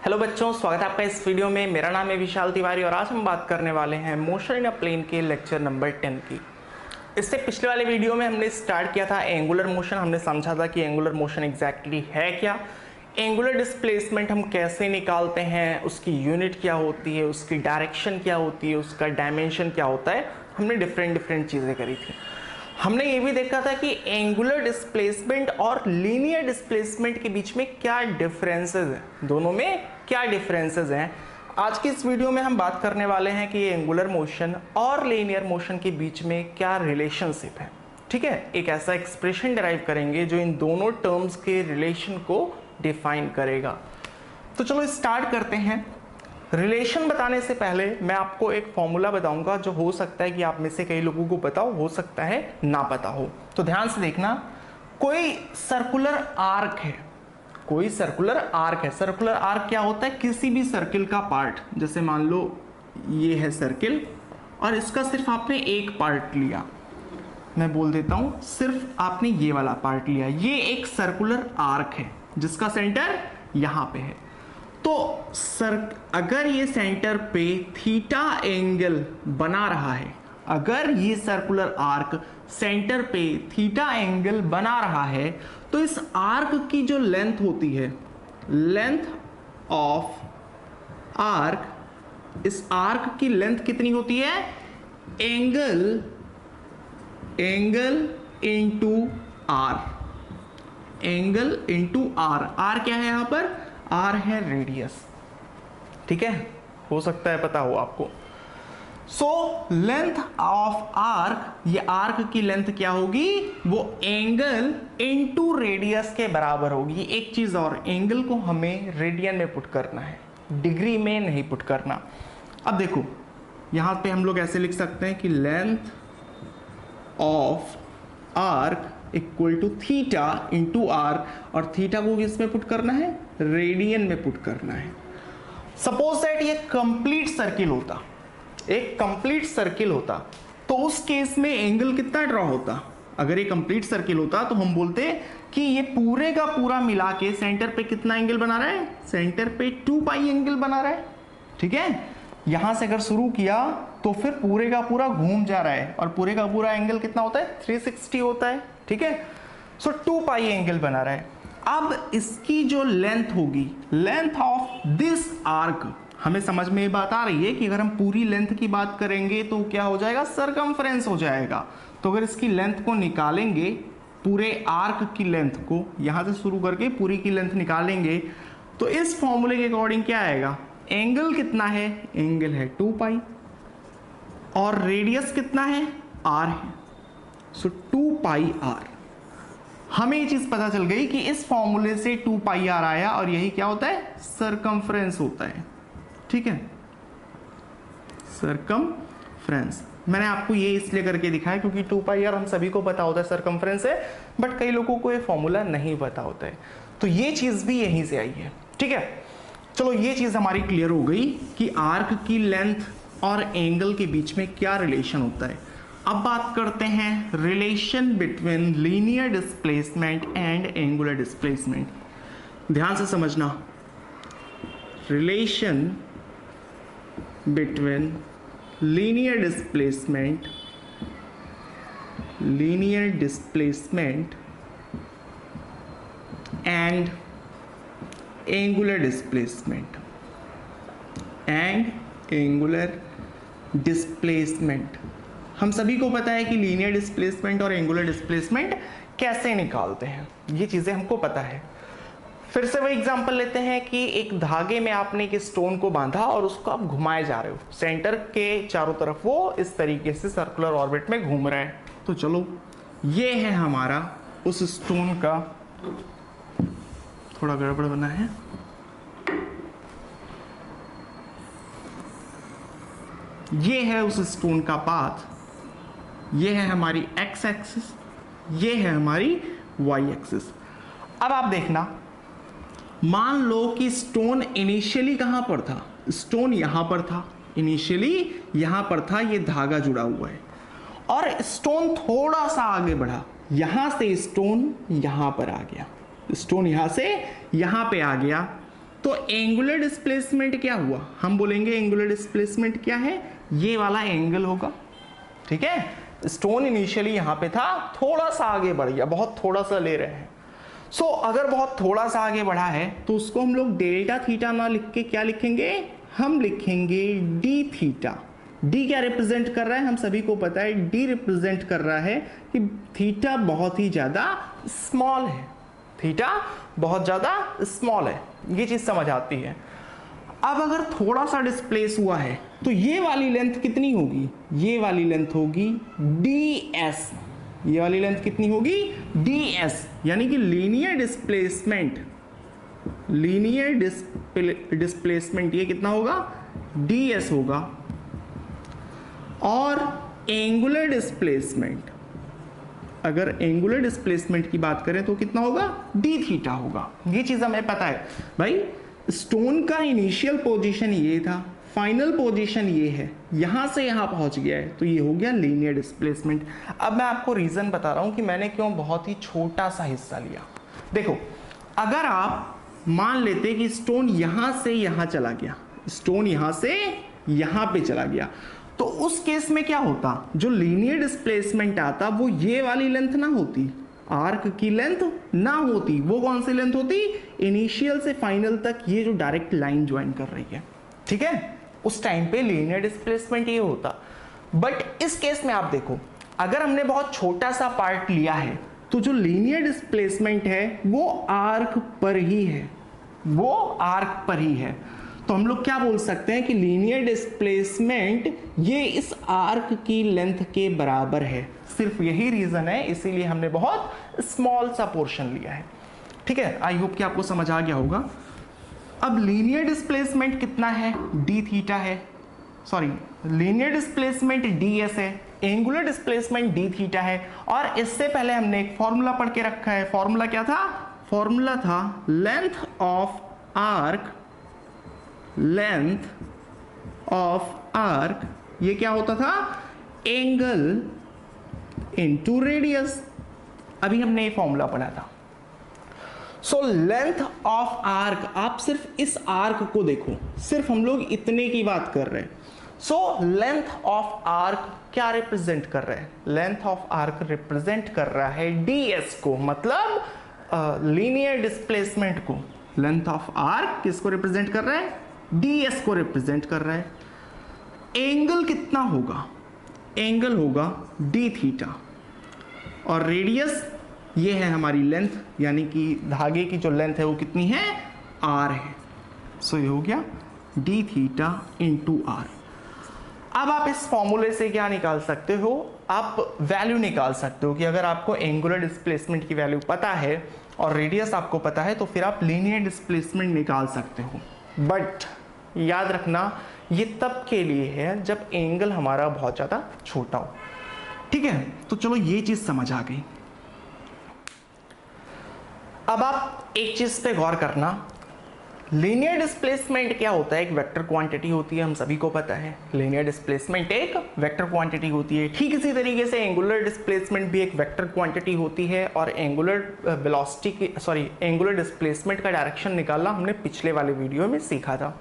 Hello बच्चों, स्वागत है आपका इस वीडियो में। मेरा नाम है विशाल तिवारी और आज हम बात करने वाले हैं मोशन इन अ प्लेन के लेक्चर नंबर 10 की। इससे पिछले वाले वीडियो में हमने स्टार्ट किया था एंगुलर मोशन। हमने समझा था कि एंगुलर मोशन एग्जैक्टली है क्या, एंगुलर डिस्प्लेसमेंट हम कैसे निकालते हैं, उसकी यूनिट क्या होती है, उसकी डायरेक्शन क्या होती है, उसका डायमेंशन क्या होता है। हमने डिफरेंट चीज़ें करी थी। हमने ये भी देखा था कि एंगुलर डिस्प्लेसमेंट और लीनियर डिस्प्लेसमेंट के बीच में क्या डिफरेंसेस हैं, दोनों में क्या डिफरेंसेस हैं। आज की इस वीडियो में हम बात करने वाले हैं कि एंगुलर मोशन और लीनियर मोशन के बीच में क्या रिलेशनशिप है। ठीक है, एक ऐसा एक्सप्रेशन डिराइव करेंगे जो इन दोनों टर्म्स के रिलेशन को डिफाइन करेगा। तो चलो स्टार्ट करते हैं। रिलेशन बताने से पहले मैं आपको एक फॉर्मूला बताऊंगा जो हो सकता है कि आप में से कई लोगों को पता हो सकता है ना पता हो। तो ध्यान से देखना, कोई सर्कुलर आर्क है, कोई सर्कुलर आर्क है। सर्कुलर आर्क क्या होता है? किसी भी सर्किल का पार्ट, जैसे मान लो ये है सर्किल और इसका सिर्फ आपने एक पार्ट लिया, मैं बोल देता हूं सिर्फ आपने ये वाला पार्ट लिया, ये एक सर्कुलर आर्क है जिसका सेंटर यहां पे है। तो अगर ये सेंटर पे थीटा एंगल बना रहा है, अगर ये सर्कुलर आर्क सेंटर पे थीटा एंगल बना रहा है, तो इस आर्क की जो लेंथ होती है, लेंथ ऑफ आर्क, इस आर्क की लेंथ कितनी होती है? Angle into r, angle into r. R क्या है यहां पर? आर है रेडियस। ठीक है, हो सकता है पता हो आपको। सो लेंथ ऑफ आर्क, ये आर्क की लेंथ क्या होगी? वो एंगल इनटू रेडियस के बराबर होगी। एक चीज और, एंगल को हमें रेडियन में पुट करना है, डिग्री में नहीं पुट करना। अब देखो यहां पे हम लोग ऐसे लिख सकते हैं कि length of arc equal to theta into r, और थीटा को किसमें पुट करना है? रेडियन में पुट करना है। सपोज दैट ये कंप्लीट सर्किल होता, एक कंप्लीट सर्किल होता, तो उस केस में एंगल कितना ड्रॉ होता? अगर ये कंप्लीट सर्किल होता तो हम बोलते कि ये पूरे का पूरा मिला के सेंटर पे कितना एंगल बना रहा है? सेंटर पे 2 पाई एंगल बना रहा है। ठीक है, यहां से अगर शुरू किया तो फिर पूरे का पूरा घूम जा रहा है, और पूरे का पूरा एंगल कितना होता है? 360 होता है। ठीक है, सो 2 पाई एंगल बना रहा है। अब इसकी जो लेंथ होगी, लेंथ ऑफ दिस आर्क, हमें समझ में ये बात आ रही है कि अगर हम पूरी लेंथ की बात करेंगे तो क्या हो जाएगा? सरकमफ्रेंस हो जाएगा। तो अगर इसकी लेंथ को निकालेंगे, पूरे आर्क की लेंथ को यहां से शुरू करके पूरी की लेंथ निकालेंगे, तो इस फॉर्मूले के अकॉर्डिंग क्या आएगा? एंगल कितना है? एंगल है 2 पाई, और रेडियस कितना है? आर है। सो 2 पाई आर। हमें ये चीज पता चल गई कि इस फॉर्मूले से 2 पाई आर आया, और यही क्या होता है? सरकमफ्रेंस होता है। ठीक है, सरकमफ्रेंस। मैंने आपको ये इसलिए करके दिखाया क्योंकि 2 पाई आर हम सभी को पता होता है सरकमफ्रेंस है, बट कई लोगों को ये फॉर्मूला नहीं पता होता है, तो ये चीज भी यहीं से आई है। ठीक है, चलो ये चीज हमारी क्लियर हो गई कि आर्क की लेंथ और एंगल के बीच में क्या रिलेशन होता है। अब बात करते हैं relation between linear displacement and angular displacement. ध्यान से समझना, relation between linear displacement and angular displacement. हम सभी को पता है कि लीनियर डिस्प्लेसमेंट और एंगुलर डिस्प्लेसमेंट कैसे निकालते हैं, ये चीजें हमको पता है। फिर से वही एग्जांपल लेते हैं कि एक धागे में आपने एक स्टोन को बांधा और उसको आप घुमाए जा रहे हो, सेंटर के चारों तरफ वो इस तरीके से सर्कुलर ऑर्बिट में घूम रहा है। तो चलो ये है हमारा उस स्टोन का, थोड़ा गड़बड़ बना है, ये है उस स्टोन का पाथ, ये है हमारी एक्स एक्सिस, ये है हमारी वाई एक्सिस। अब आप देखना, मान लो कि स्टोन इनिशियली कहां पर था? स्टोन यहां पर था, इनिशियली यहां पर था, ये धागा जुड़ा हुआ है, और स्टोन थोड़ा सा आगे बढ़ा, यहां से स्टोन यहां पर आ गया, स्टोन यहां से यहां पे आ गया, तो एंगुलर डिस्प्लेसमेंट क्या हुआ, हम बोलेंगे एंगुलर डिस्प्लेसमेंट क्या है, ये वाला एंगल होगा। ठीक है, स्टोन इनिशियली यहां पे था, थोड़ा सा आगे बढ़ गया, बहुत थोड़ा सा ले रहे हैं। सो अगर बहुत थोड़ा सा आगे बढ़ा है तो उसको हम लोग डेल्टा थीटा ना लिख के क्या लिखेंगे, हम लिखेंगे डी थीटा। डी क्या रिप्रेजेंट कर रहा है, हम सभी को पता है डी रिप्रेजेंट कर रहा है कि थीटा बहुत ही ज्यादा स्मॉल है, थीटा बहुत ज्यादा स्मॉल है, ये चीज समझ आती है। अब अगर थोड़ा सा डिस्प्लेस हुआ है तो ये वाली लेंथ कितनी होगी, ये वाली लेंथ होगी ds, ये वाली लेंथ कितनी होगी ds, यानी कि लीनियर डिस्प्लेसमेंट ये कितना होगा ds होगा। और एंगुलर डिस्प्लेसमेंट, अगर एंगुलर डिस्प्लेसमेंट की बात करें तो कितना होगा डी थीटा होगा। ये चीज हमें पता है भाई, स्टोन का इनिशियल पोजीशन ये था, फाइनल पोजीशन ये है, यहां से यहां पहुंच गया है, तो ये हो गया लीनियर डिस्प्लेसमेंट। अब मैं आपको रीजन बता रहा हूं कि मैंने क्यों बहुत ही छोटा सा हिस्सा लिया। देखो, अगर आप मान लेते कि स्टोन यहां से यहां चला गया, स्टोन यहां से यहां पे चला गया, तो उस केस में क्या होता, जो लीनियर डिस्प्लेसमेंट आता वो ये वाली लेंथ ना होती, आर्क की लेंथ ना होती, वो कौन सी लेंथ होती, इनिशियल से फाइनल तक ये जो डायरेक्ट लाइन ज्वाइन कर रही है। ठीक है, उस टाइम पे लीनियर डिस्प्लेसमेंट ये होता। बट इस केस में आप देखो, अगर हमने बहुत छोटा सा पार्ट लिया है तो जो लीनियर डिस्प्लेसमेंट है वो आर्क पर ही है, वो आर्क पर ही है। तो हम लोग क्या बोल सकते हैं कि लीनियर डिस्प्लेसमेंट ये इस आर्क की लेंथ के बराबर है। सिर्फ यही रीजन है, इसीलिए हमने बहुत स्मॉल सा पोर्शन लिया है। ठीक है, आई होप कि आपको समझ आ गया होगा। अब लीनियर डिस्प्लेसमेंट कितना है, डी थीटा है, सॉरी लीनियर डिस्प्लेसमेंट ds है, एंगुलर डिस्प्लेसमेंट डी थीटा है। और इससे पहले हमने एक फॉर्मूला पढ़ के रखा है, फॉर्मूला क्या था, फॉर्मूला था length of arc, length of arc ये क्या होता था, एंगल इनटू रेडियस। अभी हमने ये फॉर्मूला पढ़ा था। सो लेंथ ऑफ आर्क, आप सिर्फ इस आर्क को देखो, सिर्फ हम लोग इतने की बात कर रहे हैं। सो लेंथ ऑफ आर्क क्या रिप्रेजेंट कर रहा है, लेंथ ऑफ आर्क रिप्रेजेंट कर रहा है ds को, मतलब लीनियर डिस्प्लेसमेंट को। लेंथ ऑफ आर्क किसको रिप्रेजेंट कर रहा है, ds को रिप्रेजेंट कर रहा है। एंगल कितना होगा, एंगल होगा डी थीटा, और रेडियस ये है हमारी लेंथ, यानी कि धागे की जो लेंथ है वो कितनी है, r है। सो ये हो गया डी थीटा इंटू r। अब आप इस फॉर्मूले से क्या निकाल सकते हो, आप वैल्यू निकाल सकते हो कि अगर आपको एंगुलर डिस्प्लेसमेंट की वैल्यू पता है और रेडियस आपको पता है तो फिर आप लीनियर डिस्प्लेसमेंट निकाल सकते हो। बट याद रखना ये तब के लिए है जब एंगल हमारा बहुत ज़्यादा छोटा हो। ठीक है, तो चलो ये चीज़ समझ आ गई। अब आप एक चीज़ पे गौर करना, लीनियर डिस्प्लेसमेंट क्या होता है, एक वेक्टर क्वांटिटी होती है, हम सभी को पता है लीनियर डिस्प्लेसमेंट एक वेक्टर क्वांटिटी होती है। ठीक इसी तरीके से एंगुलर डिस्प्लेसमेंट भी एक वेक्टर क्वांटिटी होती है, और एंगुलर वेलोसिटी की एंगुलर डिस्प्लेसमेंट का डायरेक्शन निकालना हमने पिछले वाले वीडियो में सीखा था।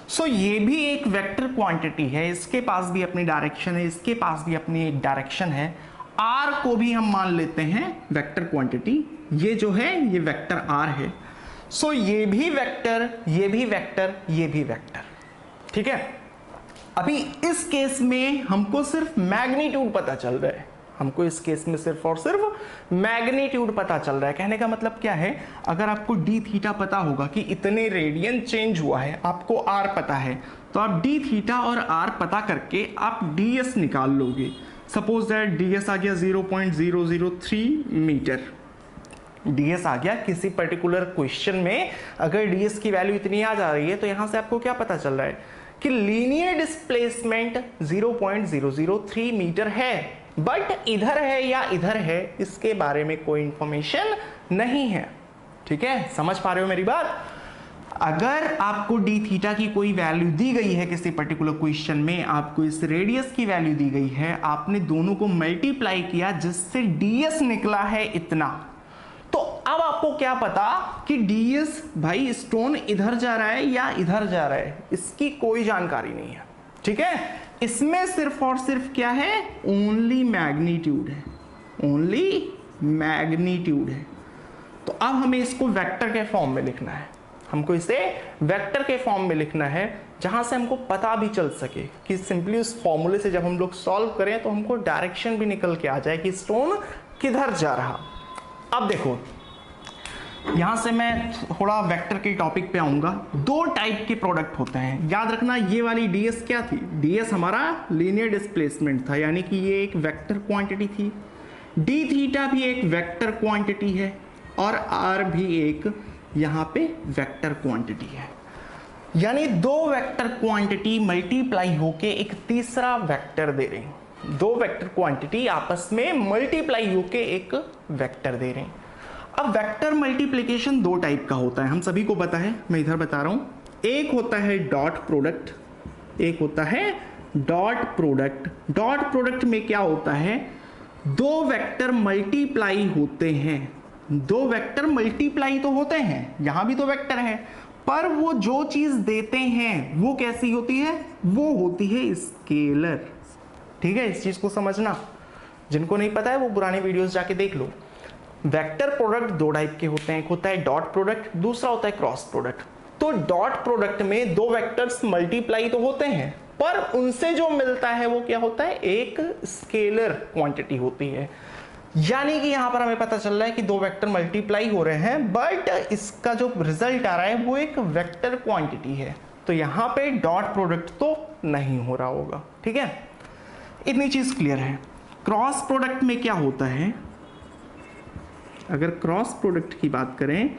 सो ये भी एक वेक्टर क्वांटिटी है, इसके पास भी अपनी डायरेक्शन है, इसके पास भी अपनी एक डायरेक्शन है। आर को भी हम मान लेते हैं वेक्टर क्वांटिटी, ये जो है ये वेक्टर आर है। सो ये भी वेक्टर, ये भी वेक्टर, ये भी वेक्टर। ठीक है, अभी इस केस में हमको सिर्फ मैग्नीट्यूड पता चल रहा है, हमको इस केस में सिर्फ और सिर्फ मैग्नीट्यूड पता चल रहा है। कहने का मतलब क्या है, अगर आपको डी थीटा पता होगा कि इतने रेडियन चेंज हुआ है, आपको आर पता है, तो आप डी थीटा और आर पता करके आप ds निकाल लोगे। सपोज दैट ds आ गया 0.003 मीटर, ds आ गया किसी पर्टिकुलर क्वेश्चन में, अगर ds की वैल्यू इतनी आ जा रही है तो यहां से आपको क्या पता चल रहा है कि लीनियर डिस्प्लेसमेंट 0.003 मीटर है, बट इधर है या इधर है इसके बारे में कोई इंफॉर्मेशन नहीं है। ठीक है, समझ पा रहे हो मेरी बात। अगर आपको डी थीटा की कोई वैल्यू दी गई है किसी पर्टिकुलर क्वेश्चन में, आपको इस रेडियस की वैल्यू दी गई है, आपने दोनों को मल्टीप्लाई किया जिससे ds निकला है इतना, तो अब आपको क्या पता कि डीएस भाई स्टोन इधर जा रहा है या इधर जा रहा है, इसकी कोई जानकारी नहीं है, ठीक है। इसमें सिर्फ और सिर्फ क्या है, ओनली मैग्नीट्यूड है, ओनली मैग्नीट्यूड है। तो अब हमें इसको वेक्टर के फॉर्म में लिखना है, हमको इसे वेक्टर के फॉर्म में लिखना है, जहां से हमको पता भी चल सके कि सिंपली उस फॉर्मूले से जब हम लोग सॉल्व करें तो हमको डायरेक्शन भी निकल के आ जाए कि स्टोन किधर जा रहा। अब देखो यहां से मैं थोड़ा वेक्टर के टॉपिक पे आऊंगा। दो टाइप के प्रोडक्ट होते हैं, याद रखना। ये वाली डीएस क्या थी, डीएस हमारा लीनियर डिस्प्लेसमेंट था, यानी कि ये एक वेक्टर क्वांटिटी थी। डी थीटा भी एक वेक्टर क्वांटिटी है और आर भी एक यहां पे वेक्टर क्वांटिटी है, यानी दो वेक्टर क्वांटिटी मल्टीप्लाई होके एक तीसरा वेक्टर दे रहे हैं। दो वेक्टर क्वांटिटी आपस में मल्टीप्लाई होके एक वेक्टर दे रहे हैं। अब वेक्टर मल्टीप्लिकेशन दो टाइप का होता है, हम सभी को पता है, मैं इधर बता रहा हूं। एक होता है डॉट प्रोडक्ट, एक होता है डॉट प्रोडक्ट। डॉट प्रोडक्ट में क्या होता है, दो वेक्टर मल्टीप्लाई होते हैं, दो वेक्टर मल्टीप्लाई तो होते हैं, यहां भी तो वेक्टर है, पर वो जो चीज देते हैं वो कैसी होती है, वो होती है स्केलर, ठीक है। इस चीज को समझना, जिनको नहीं पता है वो पुराने वीडियोस जाके देख लो। वेक्टर प्रोडक्ट दो टाइप के होते हैं, एक होता है डॉट प्रोडक्ट, दूसरा होता है क्रॉस प्रोडक्ट। तो डॉट प्रोडक्ट में दो वेक्टर्स मल्टीप्लाई तो होते हैं, पर उनसे जो मिलता है वो क्या होता है, एक स्केलर क्वांटिटी होती है। यानी कि यहां पर हमें पता चल रहा है कि दो वेक्टर मल्टीप्लाई हो रहे हैं, बट इसका जो रिजल्ट आ रहा है वो एक वेक्टर क्वांटिटी है, तो यहां पे डॉट प्रोडक्ट तो नहीं हो रहा होगा, ठीक है। इतनी चीज क्लियर है। क्रॉस प्रोडक्ट में क्या होता है, अगर क्रॉस प्रोडक्ट की बात करें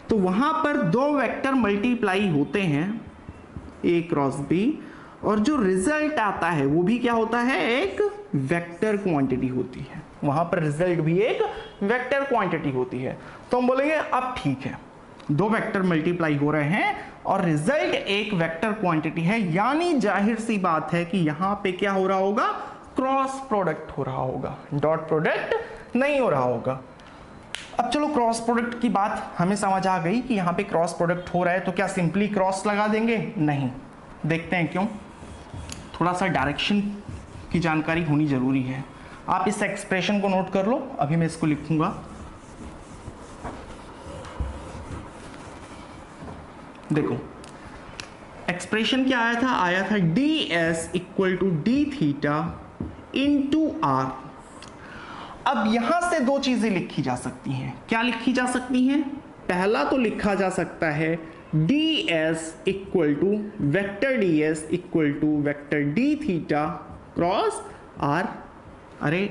तो वहां पर दो वेक्टर मल्टीप्लाई होते हैं, ए क्रॉस बी, और जो रिजल्ट आता है वो भी क्या होता है, एक वेक्टर क्वांटिटी होती है। वहां पर रिजल्ट भी एक वेक्टर क्वांटिटी होती है। तो हम बोलेंगे अब ठीक है, दो वेक्टर मल्टीप्लाई हो रहे हैं और रिजल्ट एक वेक्टर क्वांटिटी है, यानी जाहिर सी बात है कि यहां पे क्या हो रहा होगा, क्रॉस प्रोडक्ट हो रहा होगा, डॉट प्रोडक्ट नहीं हो रहा होगा। अब चलो क्रॉस प्रोडक्ट की बात हमें समझ आ गई कि यहां पे क्रॉस प्रोडक्ट हो रहा है, तो क्या सिंपली क्रॉस लगा देंगे, नहीं। देखते हैं क्यों, थोड़ा सा डायरेक्शन की जानकारी होनी जरूरी है। आप इस एक्सप्रेशन को नोट कर लो, अभी मैं इसको लिखूंगा। देखो एक्सप्रेशन क्या आया था d s equal to d theta into r. अब यहां से दो चीजें लिखी जा सकती हैं, क्या लिखी जा सकती हैं, पहला तो लिखा जा सकता है d s equal to vector d s equal to vector d theta cross r. अरे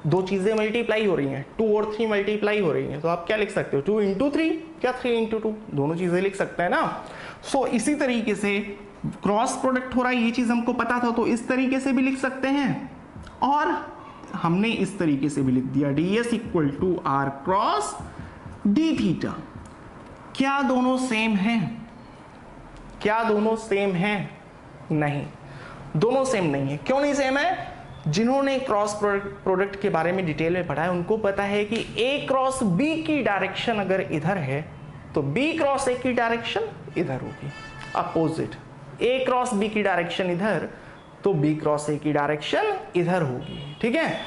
दो चीजें मल्टीप्लाई हो रही हैं, 2 और 3 मल्टीप्लाई हो रही हैं, तो आप क्या लिख सकते हो, 2 इंटू 3 क्या 3 इंटू 2, दोनों चीजें लिख सकते हैं ना। सो इसी तरीके से क्रॉस प्रोडक्ट हो रहा है, ये चीज हमको पता था, तो इस तरीके से भी लिख सकते हैं, और हमने इस तरीके से भी लिख दिया d s equal to r cross d theta. क्या दोनों सेम हैं, क्या दोनों सेम हैं, नहीं, दोनों सेम नहीं है। क्यों नहीं सेम है, जिन्होंने क्रॉस प्रोडक्ट के बारे में डिटेल में पढ़ा है उनको पता है कि ए क्रॉस बी की डायरेक्शन अगर इधर है तो बी क्रॉस ए की डायरेक्शन इधर होगी, अपोजिट। ए क्रॉस बी की डायरेक्शन इधर तो बी क्रॉस ए की डायरेक्शन इधर होगी, ठीक है।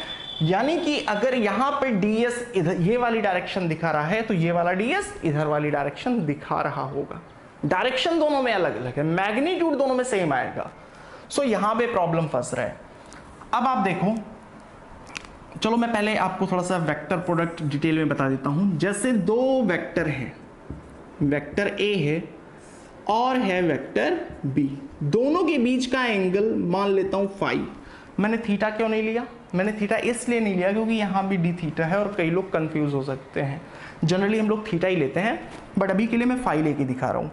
यानी कि अगर यहां पे ds इधर ये वाली डायरेक्शन दिखा रहा है तो ये वाला ds इधर वाली डायरेक्शन दिखा रहा होगा। डायरेक्शन दोनों में अलग अलग है, मैग्नीट्यूड दोनों में सेम आएगा। सो यहां पे प्रॉब्लम फंस रहा है। अब आप देखो, चलो मैं पहले आपको थोड़ा सा वेक्टर प्रोडक्ट डिटेल में बता देता हूं। जैसे दो वेक्टर हैं, वेक्टर ए है और है वेक्टर बी, दोनों के बीच का एंगल मान लेता हूं फाई। मैंने थीटा क्यों नहीं लिया, मैंने थीटा इसलिए नहीं लिया क्योंकि यहाँ भी डी थीटा है और कई लोग कंफ्यूज हो सकते हैं। जनरली हम लोग थीटा ही लेते हैं, बट अभी के लिए मैं फाई लेके दिखा रहा हूँ।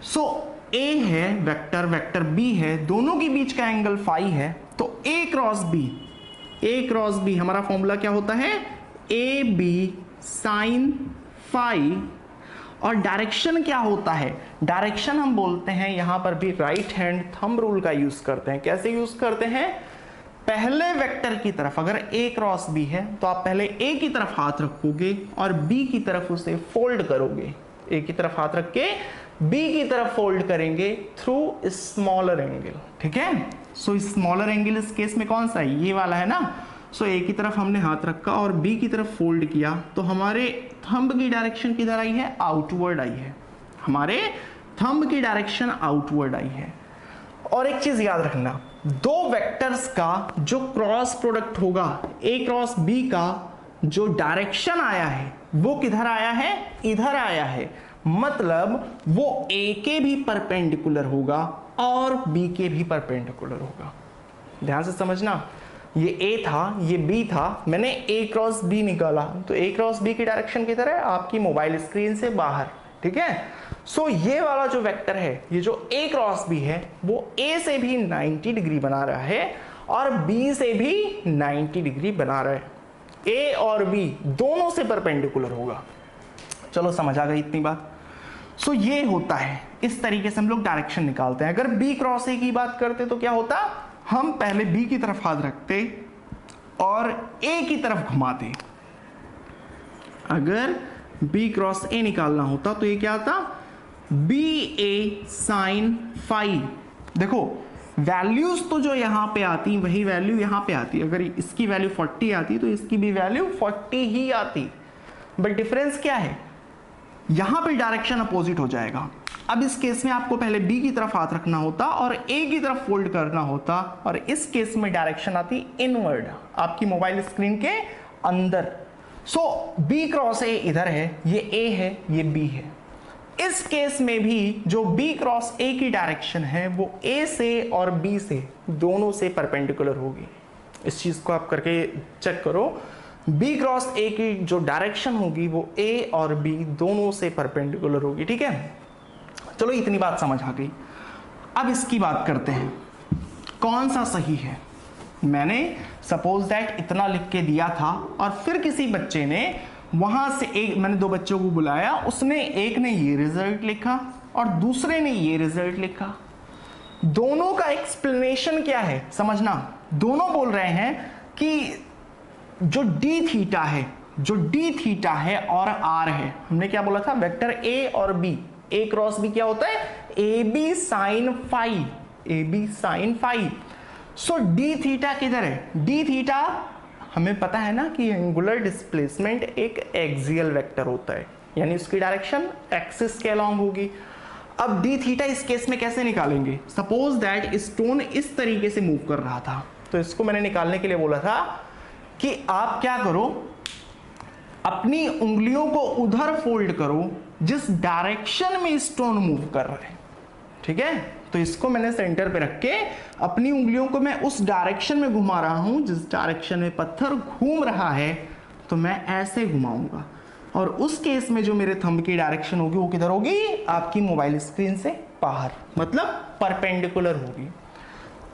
सो ए है वेक्टर, वेक्टर बी है, दोनों के बीच का एंगल फाई है, तो ए क्रॉस बी हमारा फॉर्मूला क्या होता है, ए बी साइन फाई। और डायरेक्शन क्या होता है, डायरेक्शन हम बोलते हैं यहां पर भी राइट हैंड थंब रूल का यूज करते हैं। कैसे यूज करते हैं, पहले वेक्टर की तरफ अगर a क्रॉस b है तो आप पहले a की तरफ हाथ रखोगे और b की तरफ उसे फोल्ड करोगे। a की तरफ हाथ रख के b की तरफ फोल्ड करेंगे थ्रू स्मॉलर एंगल, ठीक है। सो स्मॉलर एंगल इस केस में कौन सा है, ये वाला है ना। सो a की तरफ हमने हाथ रखा और b की तरफ फोल्ड किया तो हमारे थंब की डायरेक्शन किधर आई है, आउटवर्ड आई है। हमारे थंब की डायरेक्शन आउटवर्ड आई है। और एक चीज याद रखना, दो वेक्टर्स का जो क्रॉस प्रोडक्ट होगा a क्रॉस b का, जो डायरेक्शन आया है वो किधर आया है, इधर आया है। मतलब वो a के भी परपेंडिकुलर होगा और b के भी परपेंडिकुलर होगा। ध्यान से समझना, ये a था, ये b था, मैंने a क्रॉस b निकाला तो a क्रॉस b की डायरेक्शन किधर है, आपकी मोबाइल स्क्रीन से बाहर, ठीक है। सो ये वाला जो वेक्टर है, ये जो a क्रॉस b है, वो a से भी 90 डिग्री बना रहा है और b से भी 90 डिग्री बना रहा है। a और b दोनों से परपेंडिकुलर होगा। चलो समझ आ गई इतनी बात। सो ये होता है, इस तरीके से हम लोग डायरेक्शन निकालते हैं। अगर b क्रॉस a की बात करते तो क्या होता, हम पहले b की तरफ हाथ रखते और a की तरफ घुमाते। अगर b क्रॉस a निकालना होता तो ये क्या आता, ba साइन फाई। देखो वैल्यूज तो जो यहां पे आती वही वैल्यू यहां पे आती। अगर इसकी वैल्यू 40 आती तो इसकी भी वैल्यू 40 ही आती, बट डिफरेंस क्या है, यहां पे डायरेक्शन अपोजिट हो जाएगा। अब इस केस में आपको पहले b की तरफ हाथ रखना होता और a की तरफ फोल्ड करना होता, और इस केस में डायरेक्शन आती इनवर्ड, आपकी मोबाइल स्क्रीन के अंदर। सो b क्रॉस a इधर है, ये a है, ये b है। इस केस में भी जो b क्रॉस a की डायरेक्शन है वो a से और b से दोनों से परपेंडिकुलर होगी। इस चीज को आप करके चेक करो, b क्रॉस a की जो डायरेक्शन होगी वो a और b दोनों से परपेंडिकुलर होगी, ठीक है। चलो इतनी बात समझ आ गई। अब इसकी बात करते हैं कौन सा सही है। मैंने सपोज दैट इतना लिख के दिया था और फिर किसी बच्चे ने वहां से एक, मैंने दो बच्चों को बुलाया, उसने एक ने ये रिजल्ट लिखा और दूसरे ने ये रिजल्ट लिखा। दोनों का एक्सप्लेनेशन क्या है समझना, दोनों बोल रहे हैं कि जो डी थीटा है, जो डी थीटा है और आर है, हमने क्या बोला था, वेक्टर ए और बी, ए क्रॉस बी क्या होता है, A B sine phi, A B sine phi. So d theta किधर है, डी थीटा हमें पता है ना कि एंगुलर डिस्प्लेसमेंट एक एक्सियल वेक्टर होता है, यानी उसकी डायरेक्शन एक्सिस के अलोंग होगी। अब डी थीटा इस केस में कैसे निकालेंगे, सपोज दैट स्टोन इस तरीके से मूव कर रहा था, तो इसको मैंने निकालने के लिए बोला था कि आप क्या करो, अपनी उंगलियों को उधर फोल्ड करो जिस डायरेक्शन में स्टोन मूव कर रहा है, ठीक है। तो इसको मैंने सेंटर पे रख के अपनी उंगलियों को मैं उस डायरेक्शन में घुमा रहा हूं जिस डायरेक्शन में पत्थर घूम रहा है, तो मैं ऐसे घुमाऊंगा और उस केस में जो मेरे थंब की डायरेक्शन होगी वो किधर होगी, आपकी मोबाइल स्क्रीन से बाहर, मतलब परपेंडिकुलर होगी।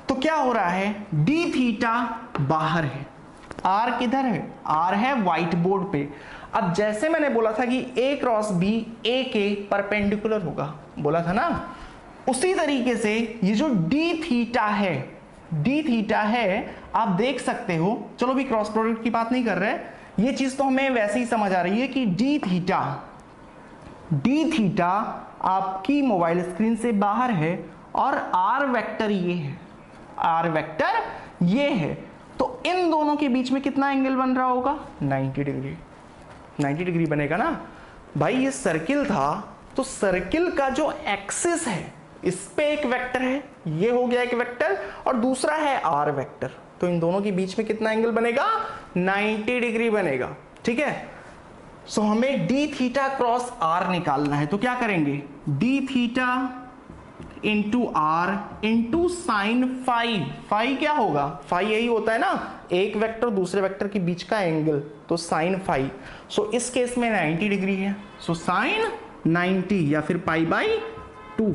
तो क्या हो रहा है, डी थीटा बाहर है, आर किधर है, आर है व्हाइट बोर्ड पे। अब जैसे मैंने बोला था कि ए क्रॉस बी ए के परपेंडिकुलर होगा, बोला था ना, उसी तरीके से ये जो डी थीटा है, डी थीटा है, आप देख सकते हो, चलो भी क्रॉस प्रोडक्ट की बात नहीं कर रहे, ये चीज तो हमें वैसे ही समझ आ रही है कि डी थीटा आपकी मोबाइल स्क्रीन से बाहर है और आर वेक्टर ये है, आर वेक्टर ये है। तो इन दोनों के बीच में कितना एंगल बन रहा होगा, 90 डिग्री, 90 डिग्री बनेगा ना भाई। ये सर्किल था तो सर्किल का जो एक्सिस है इस पे एक वेक्टर है, ये हो गया एक वेक्टर, और दूसरा है आर वेक्टर, तो इन दोनों के बीच में कितना एंगल बनेगा, 90 डिग्री बनेगा, ठीक है। सो हमें डी थीटा क्रॉस आर निकालना है, तो क्या करेंगे, d theta into r into sine phi. Phi क्या होगा, फाई यही होता है ना, एक वेक्टर दूसरे वेक्टर के बीच का एंगल, तो साइन फाई। सो इस केस में 90 डिग्री है, सो साइन 90 या फिर पाई बाई 2।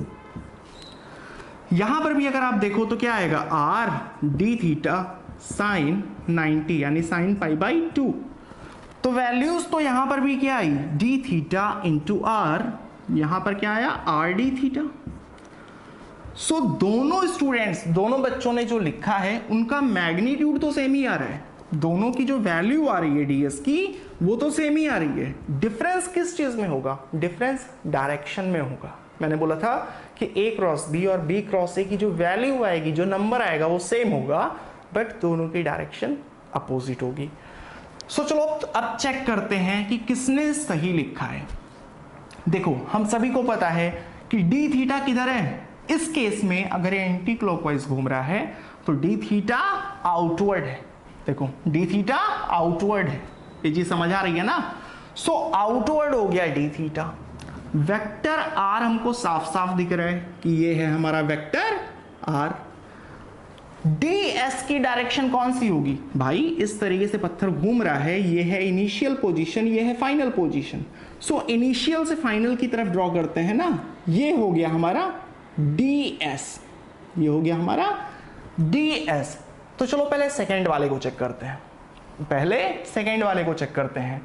यहां पर भी अगर आप देखो तो क्या आएगा, आर डी थीटा साइन 90 यानी साइन पाई बाई 2। तो वैल्यूज तो यहां पर भी क्या आई, डी थीटा इंटू आर, यहां पर क्या आया, आर डी थीटा। सो दोनों स्टूडेंट्स, दोनों बच्चों ने जो लिखा है उनका मैग्नीट्यूड तो सेम ही आ रहा है, दोनों की जो वैल्यू आ रही है ds की वो तो सेम ही आ रही है। डिफरेंस किस चीज में होगा? डिफरेंस डायरेक्शन में होगा। मैंने बोला था कि a क्रॉस b और b क्रॉस a की जो वैल्यू आएगी, जो नंबर आएगा वो सेम होगा, बट दोनों की डायरेक्शन अपोजिट होगी। सो चलो अब चेक करते हैं कि किसने सही लिखा है। देखो हम सभी को पता है कि डी थीटा किधर है। इस केस में अगर ये एंटी क्लॉकवाइज घूम रहा है तो डी थीटा आउटवर्ड है। देखो डी थीटा आउटवर्ड है, ये चीज समझ आ रही है ना। सो आउटवर्ड हो गया डी थीटा। वेक्टर आर हमको साफ साफ दिख रहा है कि ये है हमारा वेक्टर आर। डी एस की डायरेक्शन कौन सी होगी? भाई इस तरीके से पत्थर घूम रहा है, ये है इनिशियल पोजीशन, ये है फाइनल पोजीशन। सो इनिशियल से फाइनल की तरफ ड्रॉ करते हैं ना, ये हो गया हमारा डी एस, ये हो गया हमारा डी एस। तो चलो पहले सेकंड वाले को चेक करते हैं, पहले सेकंड वाले को चेक करते हैं।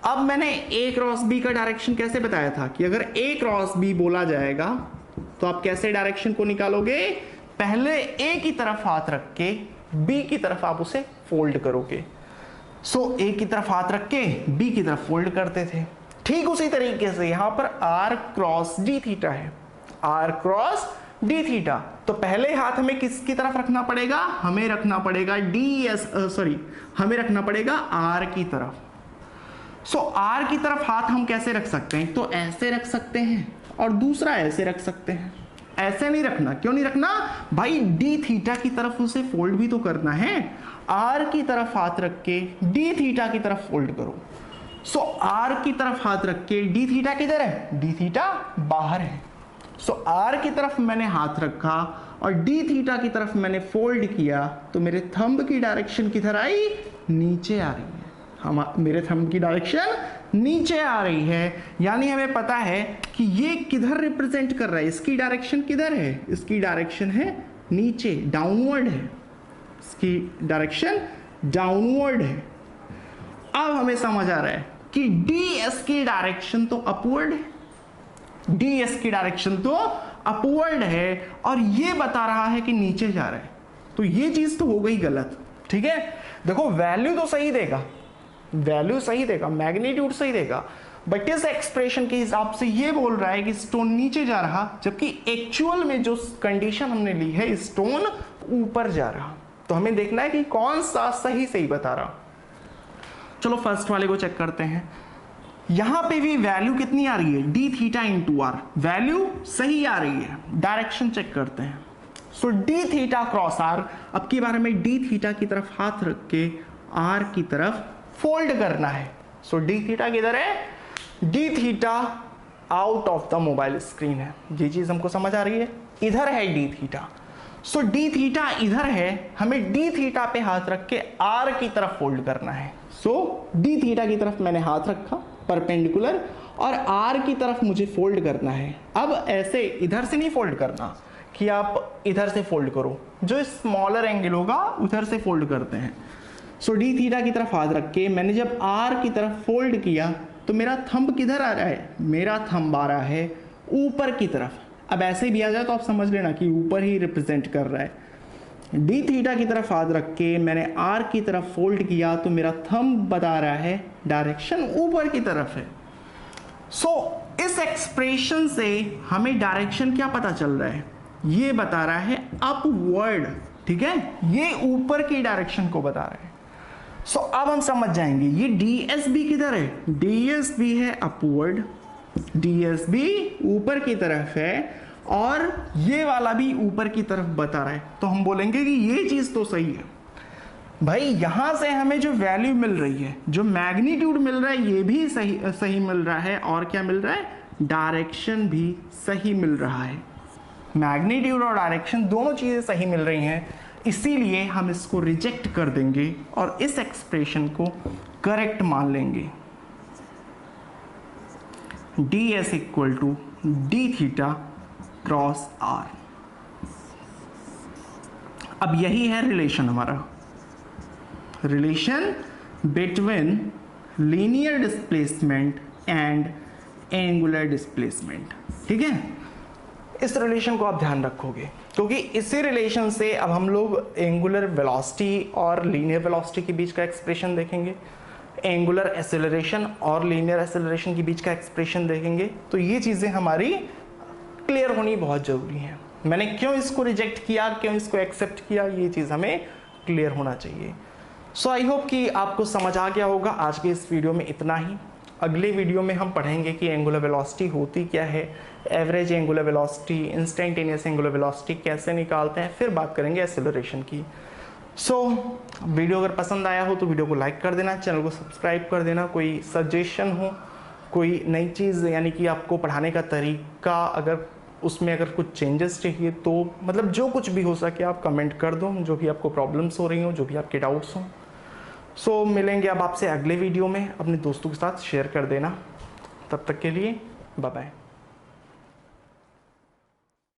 अब मैंने ए क्रॉस बी का डायरेक्शन कैसे बताया था कि अगर ए क्रॉस बी बोला जाएगा तो आप कैसे डायरेक्शन को निकालोगे? पहले ए की तरफ हाथ रख के बी की तरफ आप उसे फोल्ड करोगे। सो ए की तरफ हाथ रख के बी की तरफ फोल्ड करते थे। ठीक उसी तरीके से यहां पर आर क्रॉस डी थीटा है, आर क्रॉस डी थीटा। तो पहले हाथ हमें किसकी तरफ रखना पड़ेगा? हमें रखना पड़ेगा हमें रखना पड़ेगा आर की तरफ। सो आर की तरफ हाथ हम कैसे रख सकते हैं? तो ऐसे रख सकते हैं और दूसरा ऐसे रख सकते हैं। ऐसे नहीं रखना, क्यों नहीं रखना भाई? डी थीटा की तरफ उसे फोल्ड भी तो करना है। आर की तरफ हाथ रख के डी थीटा की तरफ फोल्ड करो। सो आर की तरफ हाथ रख के डी थीटा किधर है? डी थीटा बाहर है। सो आर की तरफ मैंने हाथ रखा और डी थीटा की तरफ मैंने फोल्ड किया, तो मेरे थंब की डायरेक्शन किधर आई? नीचे आ रही है। मेरे थंब की डायरेक्शन नीचे आ रही है, यानी हमें पता है कि ये किधर रिप्रेजेंट कर रहा है, इसकी डायरेक्शन किधर है? इसकी डायरेक्शन है नीचे, डाउनवर्ड है, इसकी डायरेक्शन डाउनवर्ड है। अब हमें समझ आ रहा है कि डी एस की डायरेक्शन तो अपवर्ड है, डी एस की डायरेक्शन तो अपवर्ड है और ये बता रहा है कि नीचे जा रहा है, तो ये चीज तो हो गई गलत। ठीक है, देखो वैल्यू तो सही देगा, वैल्यू सही देगा, मैग्नीट्यूड सही देगा, बट इस एक्सप्रेशन के हिसाब से ये बोल रहा है कि स्टोन नीचे जा रहा, जबकि एक्चुअल में जो कंडीशन हमने ली है स्टोन ऊपर जा रहा। तो हमें देखना है कि कौन सा सही बता रहा। चलो फर्स्ट वाले को चेक करते हैं। यहां पे भी वैल्यू कितनी आ रही है? D theta into r, value सही आ रही है। डायरेक्शन चेक करते हैं। So d theta cross r, अब की बार हमें डी थीटा की तरफ हाथ रख के आर की तरफ फोल्ड करना है। सो डी थीटा किधर है? D theta out of the mobile screen है, ये चीज हमको समझ आ रही है। इधर है डी थीटा, सो डी थीटा इधर है, हमें डी थीटा पे हाथ रख के आर की तरफ फोल्ड करना है। सो डी थीटा की तरफ मैंने हाथ रखा परपेंडिकुलर और आर की तरफ मुझे फोल्ड करना है। अब ऐसे इधर से नहीं फोल्ड करना कि आप इधर से फोल्ड करो, जो स्मॉलर एंगल होगा उधर से फोल्ड करते हैं। सो डी थीटा की तरफ हाथ रख के मैंने जब आर की तरफ फोल्ड किया तो मेरा थंब किधर आ रहा है? मेरा थंब आ रहा है ऊपर की तरफ। अब ऐसे भी आ जाए तो आप समझ लेना कि ऊपर ही रिप्रेजेंट कर रहा है। डी थीटा की तरफ हाथ रख के मैंने आर की तरफ फोल्ड किया तो मेरा थंब बता रहा है डायरेक्शन ऊपर की तरफ है। सो इस एक्सप्रेशन से हमें डायरेक्शन क्या पता चल रहा है? ये बता रहा है अपवर्ड। ठीक है, ये ऊपर की डायरेक्शन को बता रहा है। सो अब हम समझ जाएंगे ये DSB किधर है? DSB है अपवर्ड, DSB ऊपर की तरफ है और ये वाला भी ऊपर की तरफ बता रहा है। तो हम बोलेंगे कि ये चीज तो सही है। भाई यहां से हमें जो वैल्यू मिल रही है, जो मैग्नीट्यूड मिल रहा है, ये भी सही मिल रहा है। और क्या मिल रहा है? डायरेक्शन भी सही मिल रहा है। मैग्नीट्यूड और डायरेक्शन दोनों चीजें सही मिल रही हैं, इसीलिए हम इसको रिजेक्ट कर देंगे और इस एक्सप्रेशन को करेक्ट मान लेंगे। ds equal to d theta cross r. अब यही है रिलेशन हमारा, relation between linear displacement and angular displacement. ठीक है, इस रिलेशन को आप ध्यान रखोगे, क्योंकि इसी रिलेशन से अब हम लोग एंगुलर वेलोसिटी और लीनियर वेलोसिटी के बीच का एक्सप्रेशन देखेंगे, एंगुलर एक्सेलरेशन और लीनियर एक्सेलरेशन के बीच का एक्सप्रेशन देखेंगे। तो ये चीज़ें हमारी क्लियर होनी बहुत ज़रूरी है। मैंने क्यों इसको रिजेक्ट किया, क्यों इसको एक्सेप्ट किया, ये चीज़ हमें क्लियर होना चाहिए। सो आई होप कि आपको समझ आ गया होगा। आज के इस वीडियो में इतना ही। अगले वीडियो में हम पढ़ेंगे कि एंगुलर वेलोसिटी होती क्या है, average angular velocity, instantaneous angular velocity कैसे निकालते हैं, फिर बात करेंगे एक्सेलरेशन की। वीडियो अगर पसंद आया हो तो वीडियो को लाइक कर देना, चैनल को सब्सक्राइब कर देना। कोई सजेशन हो, कोई नई चीज़ यानी कि आपको पढ़ाने का तरीका अगर उसमें अगर कुछ चेंजेस चाहिए तो मतलब जो कुछ भी हो सके आप कमेंट कर दो, जो भी आपको प्रॉब्लम्स हो रही हो, जो भी आपके डाउट्स हों। मिलेंगे अब आपसे अगले वीडियो में, अपने दोस्तों के साथ शेयर कर देना। तब तक के लिए बाय बाय।